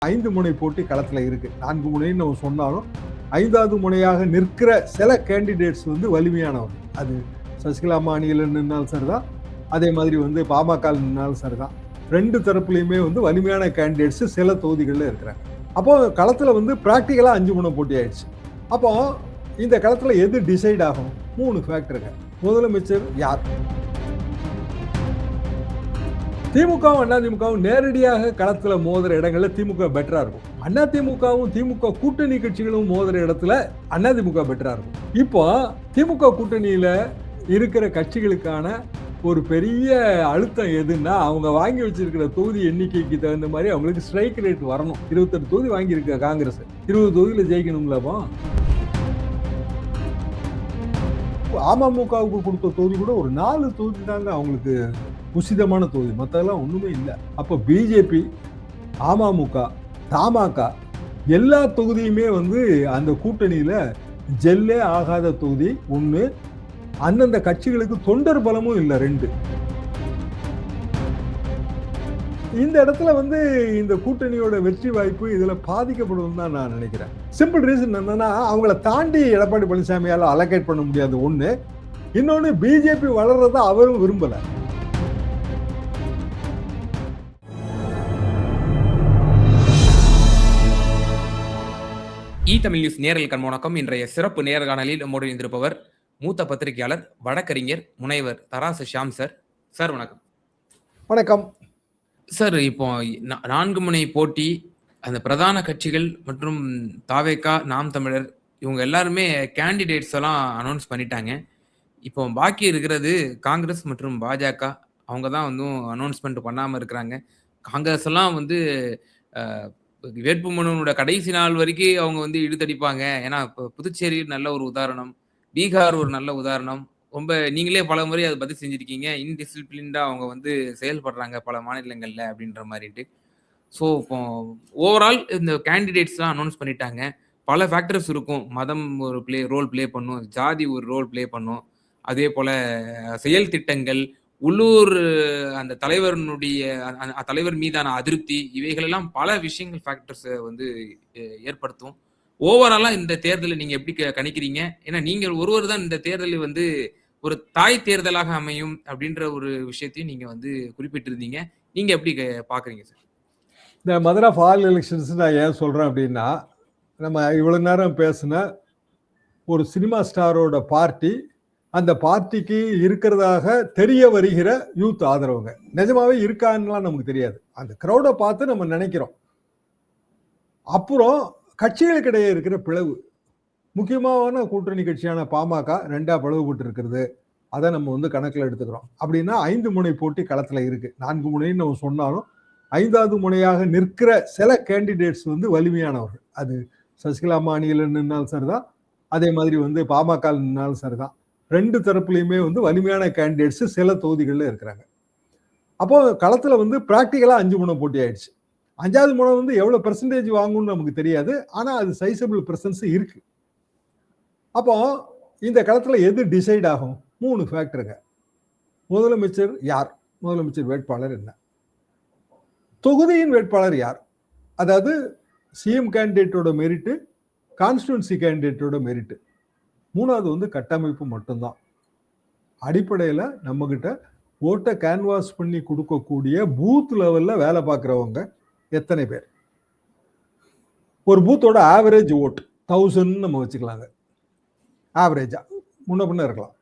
5 முனை போட்டி களத்துல இருக்கு. 4 முனைன்னு நம்ம சொன்னாலும் 5வது முனையாக நிற்கிற சில கேண்டிடேட்ஸ் வந்து வலிமையானவங்க. அது சசிகலா அம்மா அணியில நின்னாலும் சரிதான், அதே மாதிரி வந்து பாமக நின்னாலும் சரிதான். 2 தரப்புலையுமே வந்து வலிமையான கேண்டிடேட்ஸ் சில தொகுதிகளில் இருக்கிறாங்க. அப்போ களத்துல வந்து பிராக்டிக்கலா 5 முனை போட்டி ஆயிடுச்சு. அப்போ இந்த களத்துல எது டிசைட் ஆகும்? 3 ஃபேக்டருங்க. முதலமைச்சர் யார்? திமுகவும் அதிமுகவும் நேரடியாக களத்துல மோதுற இடங்கள்ல திமுக பெட்டரா இருக்கும். அதிமுகவும் திமுக கூட்டணி கட்சிகளும் மோதுற இடத்துல அதிமுக பெட்டரா இருக்கும். இப்போ திமுக கூட்டணியில இருக்கிற கட்சிகளுக்கான ஒரு பெரிய அழுத்தம் எதுன்னா, அவங்க வாங்கி வச்சிருக்கிற தொகுதி எண்ணிக்கைக்கு தகுந்த மாதிரி அவங்களுக்கு ஸ்ட்ரைக் ரேட் வரணும். 28 தொகுதி வாங்கி இருக்க காங்கிரஸ் 20 தொகுதியில ஜெயிக்கணும்லப்போ. அமமுகவுக்கு கொடுத்த தொகுதி கூட ஒரு 4 தொகுதி தாங்க அவங்களுக்கு உசிதமான தொகுதி, மற்றெல்லாம் ஒண்ணுமே இல்லை. அப்போ பிஜேபி, அமமுக, தமாக எல்லா தொகுதியுமே வந்து அந்த கூட்டணியில ஜெல்லே ஆகாத தொகுதி ஒண்ணு. அந்தந்த கட்சிகளுக்கு தொண்டர் பலமும் இல்லை 2. இந்த இடத்துல வந்து இந்த கூட்டணியோட வெற்றி வாய்ப்பு இதுல பாதிக்கப்படும் தான் நான் நினைக்கிறேன். சிம்பிள் ரீசன் என்னன்னா, அவங்கள தாண்டி எடப்பாடி பழனிசாமியால அலோகேட் பண்ண முடியாது ஒண்ணு. இன்னொன்னு, பிஜேபி வளர்றத அவரும் விரும்பல. தமிழ் நியூஸ் நேரல் கண்வணக்கம். இன்றைய சிறப்பு நேர்காணலில் நம்மோடு இருந்திருப்பவர் மூத்த பத்திரிகையாளர், வழக்கறிஞர், முனைவர் தராசு ஷியாம் சார். சார் வணக்கம். வணக்கம் சார். இப்போ 4 முனை போட்டி, அந்த பிரதான கட்சிகள் மற்றும் தாவேகா, நாம் தமிழர் இவங்க எல்லாருமே கேண்டிடேட்ஸ் எல்லாம் அனௌன்ஸ் பண்ணிட்டாங்க. இப்போ பாக்கி இருக்கிறது காங்கிரஸ் மற்றும் பாஜக. அவங்க தான் வந்து அனௌன்ஸ்மெண்ட் பண்ணாமல் இருக்கிறாங்க. காங்கிரஸ் எல்லாம் வந்து வேட்புமனுவோட கடைசி நாள் வரைக்கும் அவங்க வந்து இழுத்தடிப்பாங்க. ஏன்னா இப்போ புதுச்சேரி நல்ல ஒரு உதாரணம், பீகார் ஒரு நல்ல உதாரணம். ரொம்ப நீங்களே பல முறை அதை பதிவு செஞ்சிருக்கீங்க. இன்டிசிப்ளின்டா அவங்க வந்து செயல்படுறாங்க பல மாநிலங்கள்ல அப்படின்ற மாதிரிட்டு. ஸோ இப்போ ஓவரால் இந்த கேண்டிடேட்ஸ்லாம் அனௌன்ஸ் பண்ணிட்டாங்க. பல ஃபேக்டர்ஸ் இருக்கும். மதம் ஒரு ரோல் பிளே பண்ணும், ஜாதி ஒரு ரோல் பிளே பண்ணும், அதே போல செயல் திட்டங்கள், உள்ளூர் அந்த தலைவருடைய தலைவர் மீதான அதிருப்தி, இவைகளெல்லாம் பல விஷயங்கள் ஃபேக்டர்ஸ் வந்து ஏற்படுத்தும். ஓவராலா இந்த தேர்தலை நீங்க எப்படி கணிக்கிறீங்க? ஏன்னா நீங்கள் ஒருவர் தான் இந்த தேர்தலில் வந்து ஒரு தாய் தேர்தலாக அமையும் அப்படின்ற ஒரு விஷயத்தையும் நீங்க வந்து குறிப்பிட்டிருந்தீங்க. நீங்க எப்படி பாக்குறீங்க சார்? இந்த மதுரை ஃபால் எலெக்ஷன்ஸ் நான் ஏன் சொல்றேன் அப்படின்னா, நம்ம இவ்வளவு நேரம் பேசின ஒரு சினிமா ஸ்டாரோட பார்ட்டி, அந்த பார்ட்டிக்கு இருக்கிறதாக தெரிய வருகிற யூத் ஆதரவுங்க நிஜமாவே இருக்கான்னுலாம் நமக்கு தெரியாது. அந்த கிரௌடை பார்த்து நம்ம நினைக்கிறோம். அப்புறம் கட்சிகளுக்கு இடையே இருக்கிற பிளவு, முக்கியமான கூட்டணி கட்சியான பாமக 2ஆ பிளவுபட்டு இருக்கிறது, அதை நம்ம வந்து கணக்கில் எடுத்துக்கிறோம். அப்படின்னா 5 முனை போட்டி களத்துல இருக்கு. 4 முனைன்னு நம்ம சொன்னாலும் 5வது முனையாக நிற்கிற சில கேண்டிடேட்ஸ் வந்து வலிமையானவர்கள். அது சசிகலா அம்மா அணியில நின்னாலும் சரிதான், அதே மாதிரி வந்து பாமக நின்னாலும் சரிதான். 2 தரப்புலையுமே வந்து வலிமையான கேண்டிடேட்ஸ் சில தொகுதிகளில் இருக்கிறாங்க. அப்போ களத்துல வந்து பிராக்டிக்கலா 5 முனை போட்டி ஆயிடுச்சு. 5வது முனை வந்து எவ்வளவு பெர்சன்டேஜ் வாங்கும்னு நமக்கு தெரியாது, ஆனா அது சைசபிள் பிரசன்ஸ் இருக்கு. அப்போ இந்த களத்துல எது டிசைட் ஆகும்? 3 ஃபேக்டருங்க. முதலமைச்சர் யார்? முதலமைச்சர் வேட்பாளர் என்ன? தொகுதியின் வேட்பாளர் யார்? அதாவது சிஎம் கேண்டிடேட்டோட மெரிட்டு, கான்ஸ்டிடுவன்சி கேண்டிடேட்டோட மெரிட்டு. 3வது வந்து கட்டமைப்பு மட்டும்தான். அடிப்படையில் நம்ம கிட்ட ஓட்டை கேன்வாஸ் பண்ணி கொடுக்கக்கூடிய பூத் லெவல்ல வேலை பார்க்குறவங்க எத்தனை பேர்? ஒரு பூத்தோட ஆவரேஜ் ஓட் 1000 நம்ம வச்சுக்கலாங்க. ஆவரேஜா முன்ன பின்ன இருக்கலாம்.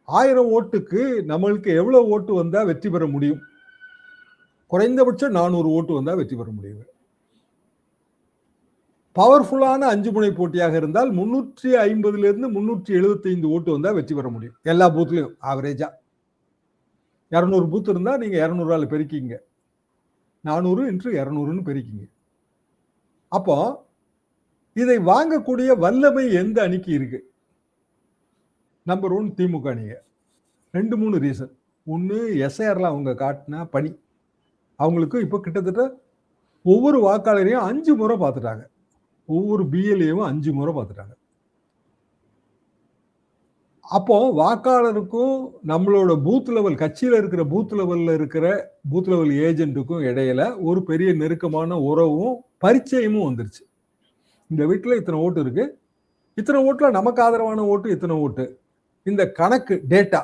1000 ஓட்டுக்கு நம்மளுக்கு எவ்வளவு ஓட்டு வந்தா வெற்றி பெற முடியும்? குறைந்தபட்சம் 400 ஓட்டு வந்தா வெற்றி பெற முடியும். பவர்ஃபுல்லான 5 முனை போட்டியாக இருந்தால் 350 375 ஓட்டு வந்தா வெற்றி பெற முடியும். எல்லா பூத்லயும் ஆவரேஜா 200 பூத் இருந்தா நீங்க 200ஆல பெருக்கிங்க, 400 × 200ன்னு பெருக்கிங்க. அப்போ இதை வாங்கக்கூடிய வல்லமை எந்த அணிக்கு இருக்கு? நம்பர் 1 திமுக அணிங்க. 2-3 ரீசன். ஒன்று, எஸ்ஐஆர்ல அவங்க காட்டின பணி. அவங்களுக்கு இப்போ கிட்டத்தட்ட ஒவ்வொரு வாக்காளரையும் 5 முறை பார்த்துட்டாங்க. ஒவ்வொரு பிஎல்ஏவும் 5 முறை பார்த்துட்டாங்க. அப்போ வாக்காளருக்கும் நம்மளோட பூத் லெவல், கட்சியில இருக்கிற பூத் லெவல்ல இருக்கிற பூத் லெவல் ஏஜென்ட்டுக்கும் இடையில ஒரு பெரிய நெருக்கமான உறவும் பரிச்சயமும் வந்துருச்சு. இந்த வீட்டுல இத்தனை ஓட்டு இருக்கு, இத்தனை ஓட்டுல நமக்கு ஆதரவான ஓட்டு இத்தனை ஓட்டு. இந்த கணக்கு டேட்டா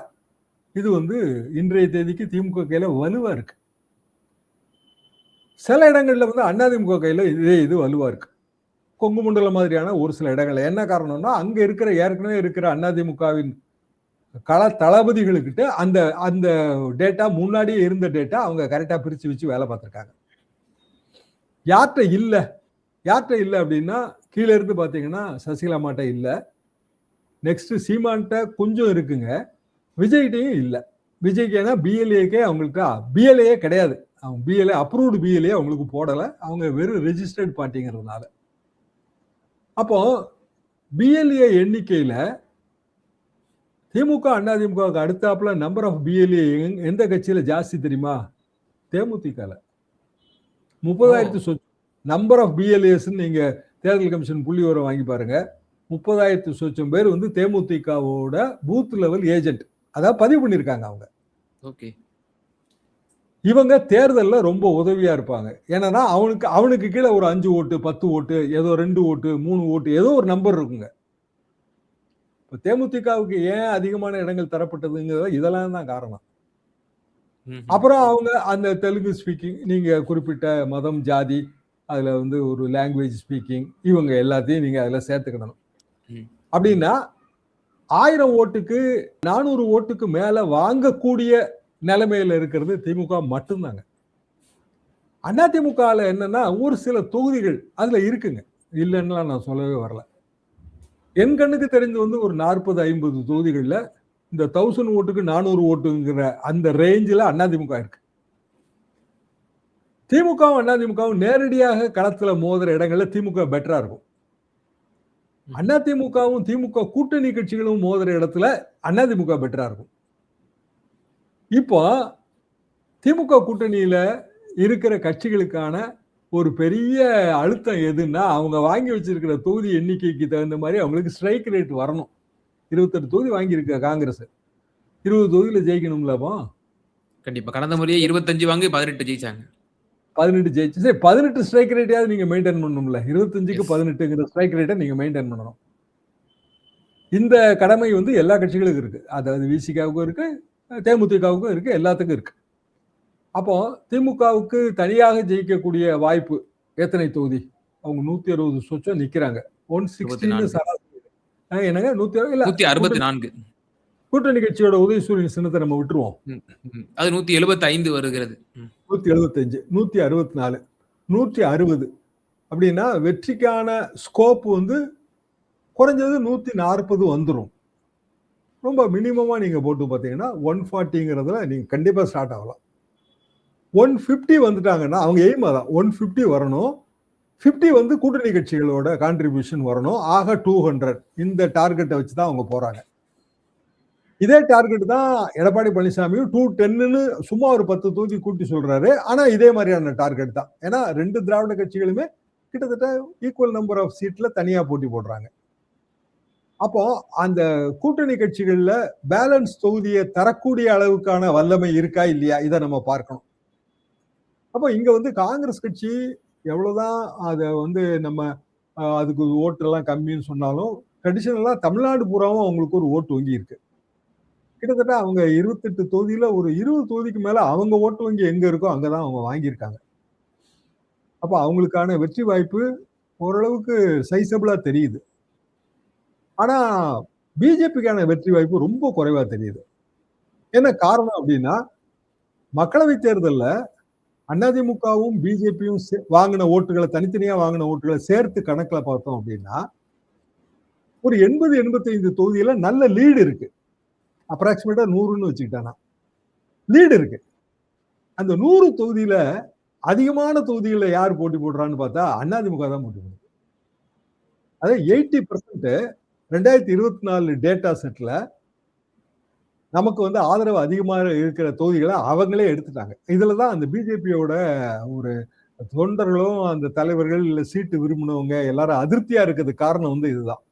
இது வந்து இன்றைய தேதிக்கு திமுக கையில வலுவா இருக்கு. சில இடங்கள்ல வந்து அதிமுக கையில இது வலுவா இருக்கு. கொங்கு மண்டலம் மாதிரியான ஒரு சில இடங்கள்ல. என்ன காரணம்னா அங்க இருக்கிற ஏற்கனவே இருக்கிற அதிமுகவின் கள தளபதிகளுக்கிட்ட அந்த அந்த டேட்டா முன்னாடியே இருந்த டேட்டா அவங்க கரெக்டா பிரிச்சு வச்சு வேலை பார்த்திருக்காங்க. யார்கிட்ட இல்ல அப்படின்னா கீழே இருந்து பாத்தீங்கன்னா சசிகலா மாட்ட இல்ல, நெக்ஸ்ட் சீமான்ட்ட கொஞ்சம் இருக்குங்க, விஜய்கிட்டையும் இல்ல. விஜய்க்கு ஏன்னா பிஎல்ஏக்கே அவங்களுக்கு பிஎல்ஏ கிடையாது, அவங்க பிஎல்ஏ அப்ரூவ்டு பிஎல்ஏ அவங்களுக்கு போடல, அவங்க வெறும் ரெஜிஸ்டர்ட் பார்ட்டிங்கிறதுனால. அப்போ பிஎல்ஏ எண்ணிக்கையில திமுக அதிமுக அடுத்தாப்புல நம்பர் ஆஃப் பிஎல்ஏ எந்த கட்சியில ஜாஸ்தி தெரியுமா? தேமுதிக 30,000 சொச்சம். நம்பர் ஆஃப் பிஎல்ஏஸ் நீங்க தேர்தல் கமிஷன் புள்ளி விவரம் வாங்கி பாருங்க. 30,000 சொச்சம் பேர் வந்து தேமுதிகவோட பூத் லெவல் ஏஜென்ட், அதாவது பதிவு பண்ணிருக்காங்க அவங்க. ஓகே. இவங்க தேர்தல்ல ரொம்ப உதவியா இருப்பாங்க. ஏன்னா அவனுக்கு கீழே ஒரு 5 ஓட்டு 10 ஓட்டு ஏதோ 2 ஓட்டு 3 ஓட்டு ஏதோ ஒரு நம்பர் இருக்குங்க. தேமுதிகவுக்கு ஏன் அதிகமான இடங்கள் தரப்பட்டதுங்கிறத இதெல்லாம் தான் காரணம். அப்புறம் அவங்க அந்த தெலுங்கு ஸ்பீக்கிங், நீங்க குறிப்பிட்ட மதம் ஜாதி, அதுல வந்து ஒரு லாங்குவேஜ் ஸ்பீக்கிங், இவங்க எல்லாத்தையும் நீங்க அதுல சேர்த்துக்கணும். அப்படின்னா 1000 ஓட்டுக்கு 400 ஓட்டுக்கு மேல வாங்கக்கூடிய நிலைமையில இருக்கிறது திமுக மட்டும்தாங்க. அதிமுக என்னன்னா ஒரு சில தொகுதிகள் அதுல இருக்குங்க, இல்லைன்னா நான் சொல்லவே வரல. என் கண்ணுக்கு தெரிஞ்சு வந்து ஒரு 40-50 தொகுதிகள்ல இந்த 1000 ஓட்டுக்கு 400 ஓட்டுங்கிற அந்த ரேஞ்சில் அதிமுக இருக்கு. திமுகவும் அதிமுகவும் நேரடியாக களத்துல மோதுற இடங்கள்ல திமுக பெட்டரா இருக்கும். அதிமுகவும் திமுக கூட்டணி கட்சிகளும் மோதுற இடத்துல அதிமுக பெட்டரா இருக்கும். இப்போ திமுக கூட்டணியில இருக்கிற கட்சிகளுக்கான ஒரு பெரிய அழுத்தம் எதுன்னா அவங்க வாங்கி வச்சிருக்கிற தொகுதி எண்ணிக்கைக்கு தகுந்த மாதிரி அவங்களுக்கு ஸ்ட்ரைக் ரேட் வரணும். 28 தொகுதி வாங்கி இருக்க காங்கிரஸ், 20 தொகுதியில ஜெயிக்கணும்லப்போ. கண்டிப்பா. கடந்த முறையே 25 வாங்கி 18 ஜெயிச்சாங்க. 18 ஜெயிச்சு, சரி 18 ஸ்ட்ரைக் ரேட்டையாவது நீங்க மெயின்டைன் பண்ணணும்ல. 25க்கு 18ங்கிற ஸ்ட்ரைக் ரேட்டை நீங்க மெயின்டைன் பண்ணணும். இந்த கடமை வந்து எல்லா கட்சிகளுக்கும் இருக்கு. அதாவது விசிகாவுக்கும் இருக்கு, தேமுதிகவுக்கும் இருக்கு, எல்லாத்துக்கும் இருக்கு. அப்போ திமுகவுக்கு தனியாக ஜெயிக்கக்கூடிய வாய்ப்பு எத்தனை தொகுதி? அவங்க 160 சொச்சம் நிக்கிறாங்க. 160 சராசரி என்னங்க 164. கூட்டணி கட்சியோட உதயசூரியன் சின்னத்தை நம்ம விட்டுருவோம். அது 175 வருகிறது. 175, 164, 160 அப்படின்னா வெற்றிக்கான ஸ்கோப் வந்து குறைஞ்சது 140 வந்துடும். ரொம்ப மினிமமா நீங்க போட்டு பார்த்தீங்கன்னா 140ங்கிறதுல நீங்க கண்டிப்பா ஸ்டார்ட் ஆகலாம். 150 வந்துட்டாங்கன்னா அவங்க எய்ம் அதான் 150 வரணும். 50 வந்து கூட்டணி கட்சிகளோட கான்ட்ரிபியூஷன் வரணும். ஆக 200. இந்த டார்கெட்டை வச்சு தான் அவங்க போறாங்க. இதே டார்கெட் தான் எடப்பாடி பழனிசாமியும் 210ன்னு சும்மா ஒரு 10 தொகுதி கூட்டி சொல்றாரு. ஆனா இதே மாதிரியான டார்கெட் தான். ஏன்னா 2 திராவிட கட்சிகளுமே கிட்டத்தட்ட ஈக்குவல் நம்பர் ஆஃப் சீட்ல தனியா போட்டி போடுறாங்க. அப்போ அந்த கூட்டணி கட்சிகள்ல பேலன்ஸ் தொகுதியை தரக்கூடிய அளவுக்கான வல்லமை இருக்கா இல்லையா இதை நம்ம பார்க்கணும். அப்போ இங்க வந்து காங்கிரஸ் கட்சி எவ்வளவுதான் அதை வந்து நம்ம அதுக்கு ஓட்டு எல்லாம் கம்மின்னு சொன்னாலும் ட்ரெடிஷனலா தமிழ்நாடு பூராவும் அவங்களுக்கு ஒரு ஓட்டு வங்கி இருக்கு. கிட்டத்தட்ட அவங்க 28 தொகுதியில ஒரு 20 தொகுதிக்கு மேல அவங்க ஓட்டு வங்கி எங்க இருக்கோ அங்கதான் அவங்க வாங்கியிருக்காங்க. அப்ப அவங்களுக்கான வெற்றி வாய்ப்பு ஓரளவுக்கு சைசபிளா தெரியுது. ஆனா பிஜேபிக்கான வெற்றி வாய்ப்பு ரொம்ப குறைவா தெரியுது. என்ன காரணம் அப்படின்னா மக்களவை தேர்தல்ல அதிமுகவும் பிஜேபியும் வாங்கின ஓட்டுகளை தனித்தனியா வாங்கின ஓட்டுகளை சேர்த்து கணக்குல பார்த்தோம் அப்படின்னா ஒரு 80-85 தொகுதியில நல்ல லீடு இருக்கு. அப்ராக்சிமேட்டா 100ன்னு வச்சுக்கிட்டானா லீடு இருக்கு. அந்த 100 தொகுதியில அதிகமான தொகுதிகளை யார் போட்டி போடுறான்னு பார்த்தா அதிமுக தான் போட்டி போடுது. அதே 80% 2024 டேட்டா செட்ல நமக்கு வந்து ஆதரவு அதிகமாக இருக்கிற தொகுதிகளை அவங்களே எடுத்துட்டாங்க. இதுலதான் அந்த பிஜேபியோட ஒரு தொண்டர்களும் அந்த தலைவர்கள் இல்ல சீட்டு விரும்பினவங்க எல்லாரும் அதிருப்தியா இருக்கிறது காரணம் வந்து இதுதான்.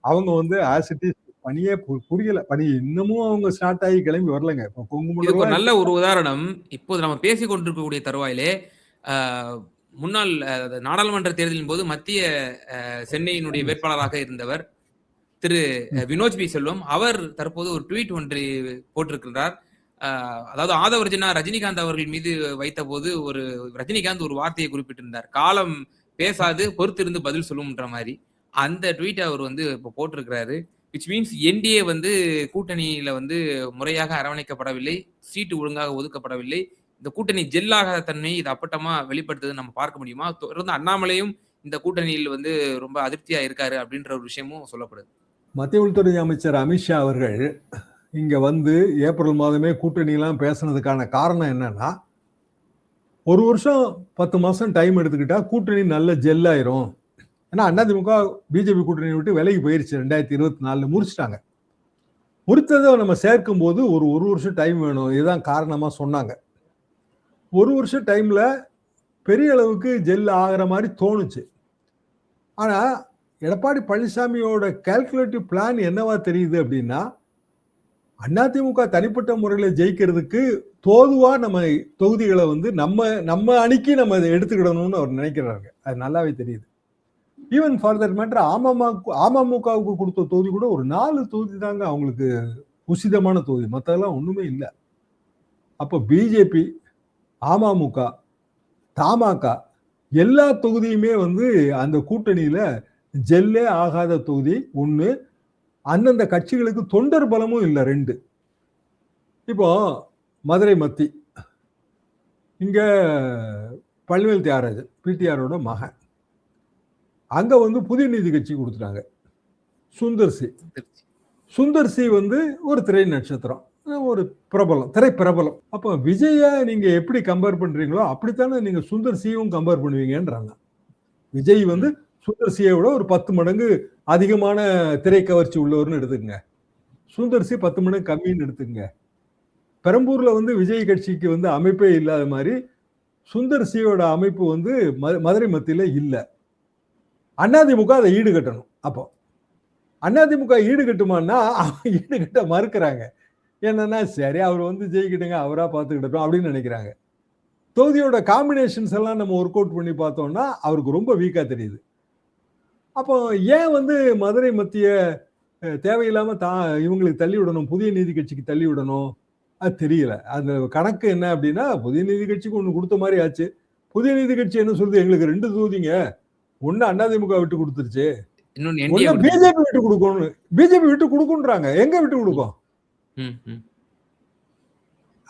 அவங்க வந்து ஆசிட்டிஸ் பணியே புரியல. பணி இன்னமும் அவங்க ஸ்டார்ட் ஆகி கிளம்பி வரலங்க. இதுக்கு நல்ல ஒரு உதாரணம் இப்போது நம்ம பேசிக் கொண்டிருக்கக்கூடிய தருவாயிலே முன்னாள் நாடாளுமன்ற தேர்தலின் போது மத்திய சென்னையினுடைய வேட்பாளராக இருந்தவர் திரு வினோஜ் பி செல்வம். அவர் தற்போது ஒரு ட்வீட் ஒன்று போட்டிருக்கிறார். அதாவது ஆதவர்ஜனா ரஜினிகாந்த் அவர்கள் மீது வைத்த போது ரஜினிகாந்த் ஒரு வார்த்தையை குறிப்பிட்டிருந்தார், காலம் பேசாது பொறுத்திருந்து பதில் சொல்லும்ன்ற மாதிரி. அந்த ட்வீட் அவர் வந்து இப்போ போட்டிருக்கிறாரு. விச் மீன்ஸ் என்டிஏ வந்து கூட்டணியில வந்து முறையாக அரவணைக்கப்படவில்லை, சீட்டு ஒழுங்காக ஒதுக்கப்படவில்லை. இந்த கூட்டணி ஜெல்லாகாத தன்மை இது அப்பட்டமா வெளிப்படுத்துது நம்ம பார்க்க முடியுமா? தொடர்ந்து அண்ணாமலையும் இந்த கூட்டணியில் வந்து ரொம்ப அதிருப்தியா இருக்காரு அப்படின்ற ஒரு விஷயமும் சொல்லப்படுது. மத்திய உள்துறை அமைச்சர் அமித்ஷா அவர்கள் இங்க வந்து ஏப்ரல் மாதமே கூட்டணி எல்லாம் பேசுனதுக்கான காரணம் என்னன்னா, ஒரு வருஷம் 10 மாசம் டைம் எடுத்துக்கிட்டா கூட்டணி நல்ல ஜெல் ஆயிரும். ஏன்னா அதிமுக பிஜேபி கூட்டணி விட்டு விலகி போயிருச்சு. 2024 முடிச்சிட்டாங்க. முடித்ததை நம்ம சேர்க்கும் போது ஒரு வருஷம் டைம் வேணும், இதுதான் காரணமா சொன்னாங்க. ஒரு வருஷம் டைம்ல பெரிய அளவுக்கு ஜெல் ஆகிற மாதிரி தோணுச்சு. ஆனா எடப்பாடி பழனிசாமியோட கால்குலேட்டிவ் பிளான் என்னவா தெரியுது அப்படின்னா, அதிமுக தனிப்பட்ட முறையில் ஜெயிக்கிறதுக்கு தோதுவா நம்ம தொகுதிகளை வந்து நம்ம அணிக்கு நம்ம அதை எடுத்துக்கிடணும்னு அவர் நினைக்கிறாங்க. அது நல்லாவே தெரியுது. ஈவன் ஃபார் தட் மேட்டர் அமமுகவுக்கு கொடுத்த தொகுதி கூட ஒரு 4 தொகுதி தாங்க அவங்களுக்கு உசிதமான தொகுதி, மற்றதெல்லாம் ஒண்ணுமே இல்லை. அப்போ பிஜேபி, அமமுக, தமாக எல்லா தொகுதியுமே வந்து அந்த கூட்டணியில ஜெல்லே ஆகாத தொகுதி ஒண்ணு. அந்தந்த கட்சிகளுக்கு தொண்டர் பலமும் இல்லை 2. இப்போ மதுரை மத்தி, இங்க பழனிவேல் தியாகராஜன் பிடிஆரோட மகன், அங்க வந்து புதிய நீதி கட்சி கொடுத்துட்டாங்க. சுந்தர்சி வந்து ஒரு திரை நட்சத்திரம், ஒரு பிரபலம், திரை பிரபலம். அப்போ விஜய நீங்க எப்படி கம்பேர் பண்றீங்களோ அப்படித்தானே நீங்க சுந்தர்சியும் கம்பேர் பண்ணுவீங்கன்றாங்க. விஜய் வந்து சுந்தர்சியை விட ஒரு 10 மடங்கு அதிகமான திரை கவர்ச்சி உள்ளவர்னு எடுத்துக்கங்க, சுந்தர்சி 10 மடங்கு கம்மின்னு எடுத்துக்கங்க. பெரம்பூர்ல வந்து விஜய் கட்சிக்கு வந்து அமைப்பே இல்லாத மாதிரி சுந்தர்சியோட அமைப்பு வந்து மதுரை மத்தியில இல்லை. அதிமுக அதை ஈடுகட்டணும். அப்போ அதிமுக ஈடுகட்டுமான்னா ஈடுகட்ட மறுக்கிறாங்க. என்னன்னா சரி அவர் வந்து ஜெயிக்கிட்டுங்க, அவரா பார்த்துக்கிட்டோம் அப்படின்னு நினைக்கிறாங்க. தொகுதியோட காம்பினேஷன்ஸ் எல்லாம் நம்ம ஒர்க் அவுட் பண்ணி பார்த்தோம்னா அவருக்கு ரொம்ப வீக்கா தெரியுது. அப்போ ஏன் வந்து மதுரை மத்திய தேவையில்லாம இவங்களுக்கு தள்ளி விடணும், புதிய நீதி கட்சிக்கு தள்ளி விடணும், அது தெரியல. அந்த கணக்கு என்ன அப்படின்னா, புதிய நீதி கட்சிக்கு ஒண்ணு கொடுத்த மாதிரி ஆச்சு. புதிய நீதி கட்சி என்ன சொல்லுது, எங்களுக்கு 2 தொகுதிங்க, ஒண்ணு அதிமுக விட்டு கொடுத்துருச்சு, ஒண்ணு பிஜேபி விட்டு கொடுக்கணும். பிஜேபி விட்டு கொடுக்குன்றாங்க. எங்க விட்டு கொடுக்கும்?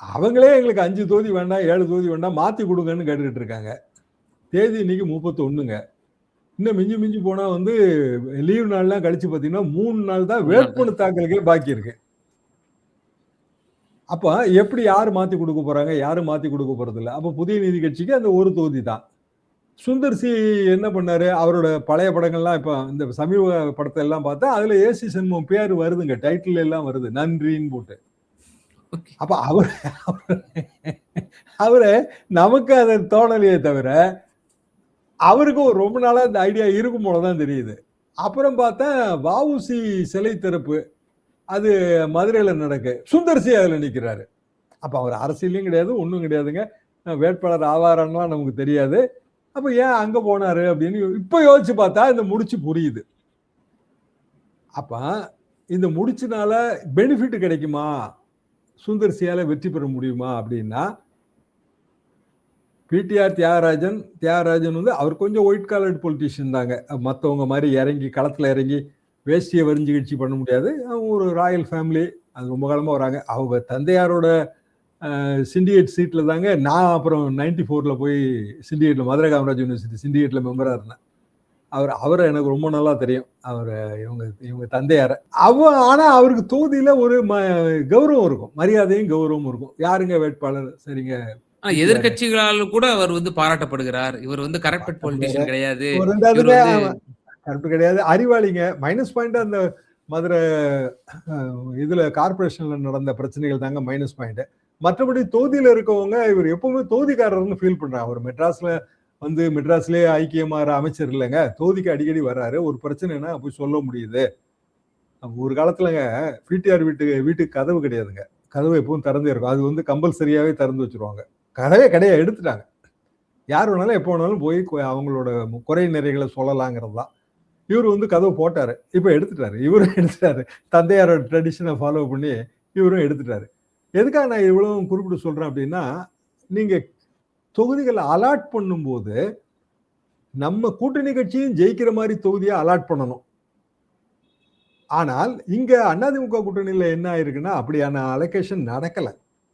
அவங்களே எங்களுக்கு 5 தொகுதி வேண்டாம், 7 தொகுதி வேண்டாம், மாத்தி கொடுங்கன்னு கேட்டுக்கிட்டு இருக்காங்க. தேதி இன்னைக்கு 31ங்க. இன்னும் மிஞ்சி போனா வந்து லீவ் நாள்லாம் கழிச்சு பாத்தீங்கன்னா 3 நாள் தான் வேட்புமனு தாக்கலுக்கே பாக்கி இருக்கு. அப்ப எப்படி யாரு மாத்தி கொடுக்க போறாங்க? யாரும் மாத்தி கொடுக்க போறது இல்லை. அப்ப புதிய நீதி கட்சிக்கு அந்த ஒரு தொகுதி தான். சுந்தர்சி என்ன பண்ணாரு, அவரோட பழைய படங்கள்லாம் இப்ப இந்த சமீப படத்தை எல்லாம் பார்த்தா அதுல ஏசி சண்முகம் பேர் வருதுங்க, டைட்டில் எல்லாம் வருது, நன்றின்னு போட்டு. அப்ப அவரு நமக்கு அதை தோணலையே தவிர அவருக்கும் ரொம்ப நாளா இந்த ஐடியா இருக்கும் போலதான் தெரியுது. அப்புறம் பார்த்தா வஉசி சிலை திறப்பு அது மதுரையில நடக்கு, சுந்தர்சி அதுல நிக்கிறாரு. அப்ப அவர் அரசியலையும் கிடையாது, ஒண்ணும் கிடையாதுங்க, வேட்பாளர் ஆவாரான்லாம் நமக்கு தெரியாது. அப்ப ஏன் அங்க போனாரு அப்படின்னு இப்ப யோசிச்சு பார்த்தா இந்த முடிச்சு புரியுது. அப்ப இந்த முடிச்சுனால பெனிஃபிட் கிடைக்குமா, சுந்தர்சியால வெற்றி பெற முடியுமா அப்படின்னா, பிடிஆர் தியாகராஜன் வந்து அவர் கொஞ்சம் ஒயிட் காலர்ட் பொலிட்டிஷியன் தாங்க. மற்றவங்க மாதிரி இறங்கி களத்துல இறங்கி வேஷ்டியை வரிஞ்சு கட்சி பண்ண முடியாது. அவங்க ஒரு ராயல் ஃபேமிலி, அது ரொம்ப காலமா வராங்க. அவங்க தந்தையாரோட சிண்டிகேட் சீட்ல தாங்க நான் அப்புறம் 94ல போய் சிண்டிகேட்ல, மதுரை காமராஜ் யூனிவர்சிட்டி சிண்டிகேட்ல மெம்பரா இருந்தேன். அவரை எனக்கு ரொம்ப நல்லா தெரியும். இவங்க தந்தையார ஆனா அவருக்கு தொகுதியில ஒரு கௌரவம் இருக்கும், மரியாதையும் கௌரவமும் இருக்கும். யாருங்க வேட்பாளர், சரிங்க. எதிர்கட்சிகளால் கூட அவர் வந்து பாராட்டப்படுகிறார். இவர் வந்து கரப்டட் பொலிட்டிஷியன் கிடையாது, கரெக்ட் கிடையாது, அறிவாளிங்க. மைனஸ் பாயிண்ட் அந்த மதுரை இதுல கார்பரேஷன்ல நடந்த பிரச்சனைகள் தாங்க மைனஸ் பாயிண்ட். மற்றபடி தொகுதியில இருக்கவங்க இவர் எப்பவுமே தொகுதிக்காரர்னு ஃபீல் பண்றாங்க. அவர் மெட்ராஸ்லயே ஐக்கியமாற அமைச்சர் இல்லைங்க, தொகுதிக்கு அடிக்கடி வர்றாரு. ஒரு பிரச்சனைனா போய் சொல்ல முடியுது. ஒரு காலத்துலங்க பிடிஆர் வீட்டுக்கு கதவு கிடையாதுங்க, கதவு எப்பவும் திறந்தே இருக்கும். அது வந்து கம்பல்சரியாவே திறந்து வச்சிருவாங்க. கதவே கிடையாது, எடுத்துட்டாங்க. யார் வேணாலும் எப்போ வேணாலும் போய் அவங்களோட குறை நிறைகளை சொல்லலாங்கிறது தான். இவர் வந்து கதவு போட்டாரு. இப்ப எடுத்துட்டாரு. இவரும் எடுத்துட்டாரு. தந்தையாரோட ட்ரெடிஷனை ஃபாலோ பண்ணி இவரும் எடுத்துட்டாரு. எதுக்காக நான் இவ்வளவு குறிப்பிட்டு சொல்றேன் அப்படின்னா, நீங்க தொகுதிகளை அலாட் பண்ணும்போது நம்ம கூட்டணி கட்சியும் ஜெயிக்கிற மாதிரி தொகுதியை அலாட் பண்ணணும். ஆனால் இங்க அதிமுக கூட்டணியில என்ன ஆயிருக்குன்னா அப்படியான அலோகேஷன் நடக்கல.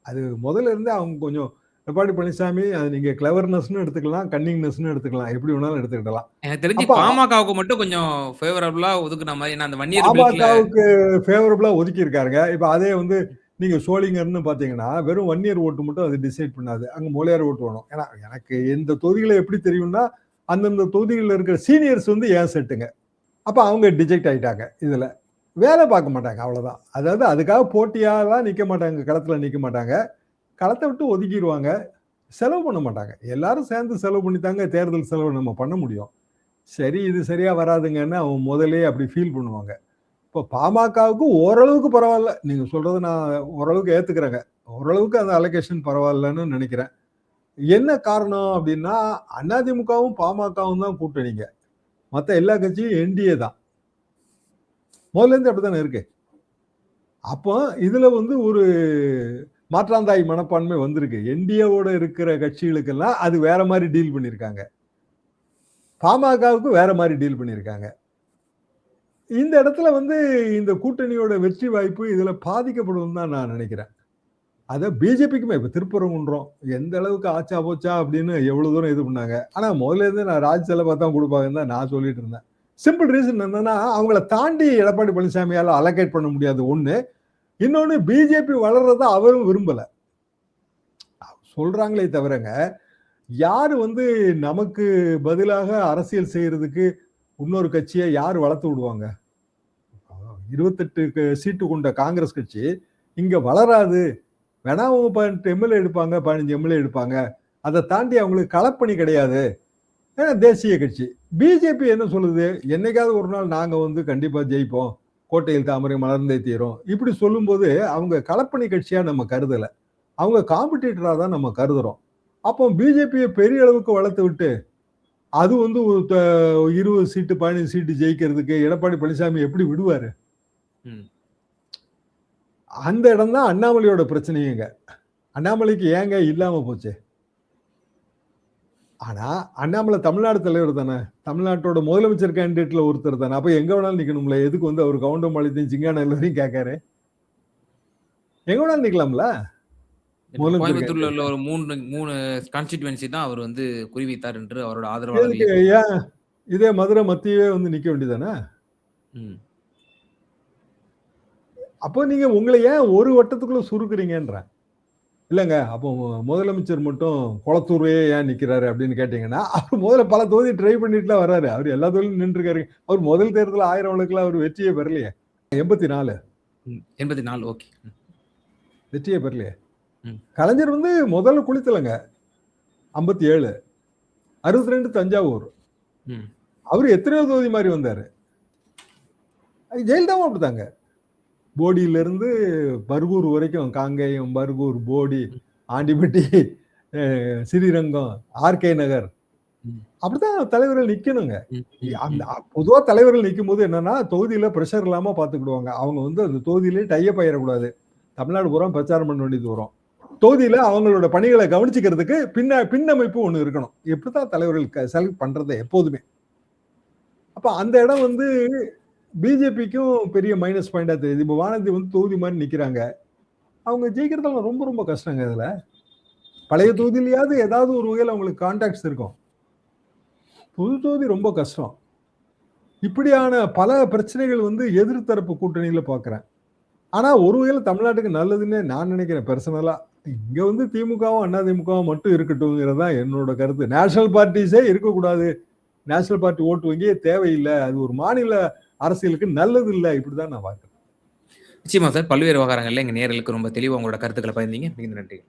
அது முதல்ல இருந்தே அவங்க கொஞ்சம் எடப்பாடி பழனிசாமி அது நீங்க கிளவர்னஸ்னு எடுத்துக்கலாம், கன்னிங்னஸ்னு எடுத்துக்கலாம், எப்படி வேணாலும் எடுத்துக்கிடலாம். எனக்கு தெரிஞ்சு அப்ப பாமகவுக்கு மட்டும் கொஞ்சம் ஃபேவரபிளா ஒதுக்குன மாதிரி, ஏன்னா அந்த வன்னியர் பெல்ட்ல பாமகவுக்கு ஃபேவரபிளா ஒதுக்கி இருக்காருங்க. இப்ப அதே வந்து நீங்க சோளிங்கர்னு பாத்தீங்கன்னா வெறும் வன்னியர் ஓட்டு மட்டும் அது டிசைட் பண்ணாது. அங்க மொழியார் ஓட்டு வேணும். ஏன்னா எனக்கு இந்த தொகுதிகளை எப்படி தெரியும்னா அந்தந்த தொகுதிகளில் இருக்கிற சீனியர்ஸ் வந்து ஏன் செட்டுங்க. அப்ப அவங்க டிஜெக்ட் ஆயிட்டாங்க. இதுல வேலை பார்க்க மாட்டாங்க, அவ்வளவுதான். அதாவது அதுக்காக போட்டியாலாம் நிக்க மாட்டாங்க, களத்துல நிக்க மாட்டாங்க, களத்தை விட்டு ஒதுக்கிடுவாங்க, செலவு பண்ண மாட்டாங்க. எல்லாரும் சேர்ந்து செலவு பண்ணித்தாங்க தேர்தல் செலவு நம்ம பண்ண முடியும். சரி இது சரியா வராதுங்கன்னு அவங்க முதலே அப்படி ஃபீல் பண்ணுவாங்க. இப்போ பாமகவுக்கு ஓரளவுக்கு பரவாயில்ல, நீங்க சொல்றதை நான் ஓரளவுக்கு ஏத்துக்கிறேங்க. ஓரளவுக்கு அந்த அலோகேஷன் பரவாயில்லன்னு நினைக்கிறேன். என்ன காரணம் அப்படின்னா அதிமுகவும் பாமகவும் தான் கூட்டணிங்க. மற்ற எல்லா கட்சியும் என்டிஏ தான். முதல்ல இருந்து அப்படித்தானே இருக்கு. அப்போ இதுல வந்து ஒரு மாற்றாந்தாய் மனப்பான்மை வந்திருக்கு. என்டிஏவோட இருக்கிற கட்சிகளுக்கெல்லாம் அது வேற மாதிரி டீல் பண்ணியிருக்காங்க, பாமகவுக்கு வேற மாதிரி டீல் பண்ணியிருக்காங்க. இந்த இடத்துல வந்து இந்த கூட்டணியோட வெற்றி வாய்ப்பு இதுல பாதிக்கப்படும் தான் நான் நினைக்கிறேன். அதை பிஜேபிக்குமே இப்ப திருப்பரங்குன்றம் எந்த அளவுக்கு ஆச்சா போச்சா அப்படின்னு எவ்வளவு தூரம் இது பண்ணாங்க. ஆனா முதல்ல இருந்து நான் ராஜ்யசபா தான் கொடுப்பாங்கன்னு தான் நான் சொல்லிட்டு இருந்தேன். சிம்பிள் ரீசன் என்னன்னா அவங்கள தாண்டி எடப்பாடி பழனிசாமியால அலோகேட் பண்ண முடியாது ஒண்ணு. இன்னொன்னு பிஜேபி வளர்றத அவரும் விரும்பல. சொல்றாங்களே தவிரங்க யாரு வந்து நமக்கு பதிலாக அரசியல் செய்யறதுக்கு இன்னொரு கட்சியை யார் வளர்த்து விடுவாங்க? 28 சீட்டு கொண்ட காங்கிரஸ் கட்சி இங்க வளராது. வேணா அவங்க 18 எம்எல்ஏ எடுப்பாங்க, 15 எம்எல்ஏ எடுப்பாங்க. அதை தாண்டி அவங்களுக்கு களப்பணி கிடையாது. ஏன்னா தேசிய கட்சி. பிஜேபி என்ன சொல்லுது? என்னைக்காவது ஒரு நாள் நாங்க வந்து கண்டிப்பா ஜெயிப்போம், கோட்டையில் தாமரை மலர்ந்தே தீரும், இப்படி சொல்லும்போது அவங்க களப்பணி கட்சியா நம்ம கருதல, அவங்க காம்படிட்டரா தான் நம்ம கருதுறோம். அப்போ பிஜேபியை பெரிய அளவுக்கு வளர்த்து விட்டு அது வந்து 20 சீட்டு 15 சீட்டு ஜெயிக்கிறதுக்கு எடப்பாடி பழனிசாமி எப்படி விடுவாரு? அந்த இடம் தான் அண்ணாமலையோட பிரச்சனையுங்க. அண்ணாமலைக்கு ஏங்க இல்லாம போச்சு? ஆனா அண்ணாமலை தமிழ்நாடு தலைவர் தானே, தமிழ்நாட்டோட முதலமைச்சர் கேண்டிடேட்ல ஒருத்தர் தானே. அப்ப எங்க வேணாலும் நிக்கணும்ல. எதுக்கு வந்து அவர் கவுண்டம்பாளையத்தையும் சிங்காநல்லூரையும் கேட்காரு? எங்க வேணாலும் நிக்கலாம்ல. கோயம்புத்தூர்ல உள்ள ஒரு 3 கான்ஸ்டிட்யூவன்சி தான் அவர் வந்து குறிவித்தார் என்று அவரோட ஆதரவாளர். ஏன் இதே மதுரை மத்தியவே வந்து நிக்க வேண்டியதானே? அப்போ நீங்க உங்களை ஏன் ஒரு வட்டத்துக்குள்ள சுருக்குறீங்கன்ற? இல்லைங்க, அப்போ முதலமைச்சர் மட்டும் குளத்தூரே ஏன் நிக்கிறாரு அப்படின்னு கேட்டீங்கன்னா, அவர் முதல்ல பல தொகுதி ட்ரை பண்ணிட்டுலாம் வர்றாரு. அவர் எல்லா தொகுதியும் நின்றுருக்காரு. அவர் முதல் தேர்தல் 1000 வழக்குல அவர் வெற்றியே பெறலையே. 84 ஓகே, வெற்றியே பெறலையே. கலைஞர் வந்து முதல்ல குளித்தலைங்க 57, 62 தஞ்சாவூர். அவர் எத்தனையோ தொகுதி மாதிரி வந்தாரு. ஜெயலலிதாவும் அப்படித்தாங்க. போடியில இருந்து பர்கூர் வரைக்கும், காங்கேயம், பர்கூர், போடி, ஆண்டிப்பட்டி, ஸ்ரீரங்கம், ஆர்கே நகர், அப்படித்தான் தலைவர்கள் நிக்கணுங்க. அந்த பொதுவா தலைவர்கள் நிற்கும் போது என்னன்னா தொகுதியில பிரஷர் இல்லாம பாத்துக்கிடுவாங்க. அவங்க வந்து அந்த தொகுதியிலே டையப் ஆயிடக்கூடாது. தமிழ்நாடு பூரா பிரச்சாரம் பண்ண வேண்டியது வரும். தொகுதியில அவங்களோட பணிகளை கவனிச்சுக்கிறதுக்கு பின்னமைப்பு ஒண்ணு இருக்கணும். எப்படித்தான் தலைவர்கள் செலக்ட் பண்றது எப்போதுமே. அப்ப அந்த இடம் வந்து பிஜேபிக்கும் பெரிய மைனஸ் பாயிண்டா தெரியுது. இப்ப வானதி வந்து தொகுதி மாதிரி நிக்கிறாங்க. அவங்க ஜெயிக்கிறதுல ரொம்ப ரொம்ப கஷ்டங்க. இதுல பழைய தொகுதியிலயாவது ஏதாவது ஒரு வகையில் அவங்களுக்கு கான்டாக்ட்ஸ் இருக்கும். புது தொகுதி ரொம்ப கஷ்டம். இப்படியான பல பிரச்சனைகள் வந்து எதிர்த்தரப்பு கூட்டணியில பாக்குறேன். ஆனா ஒரு வகையில் தமிழ்நாட்டுக்கு நல்லதுன்னு நான் நினைக்கிறேன் பர்சனலா. இங்க வந்து திமுகவும் அதிமுகவும் மட்டும் இருக்கட்டும்ங்கிறது தான் என்னோட கருத்து. நேஷனல் பார்ட்டிஸே இருக்கக்கூடாது, நேஷனல் பார்ட்டி ஓட்டு வங்கியே தேவையில்லை, அது ஒரு மாநில அரசியலுக்கு நல்லது இல்லை, இப்படிதான் நான் பார்க்கிறேன். நிச்சயமா சார், பல்வேறு விவகாரங்கள்ல எங்க நேயர்களுக்கு ரொம்ப தெளிவா உங்களோட கருத்துக்களை பகிர்ந்தீங்க. மிகுந்த நன்றி.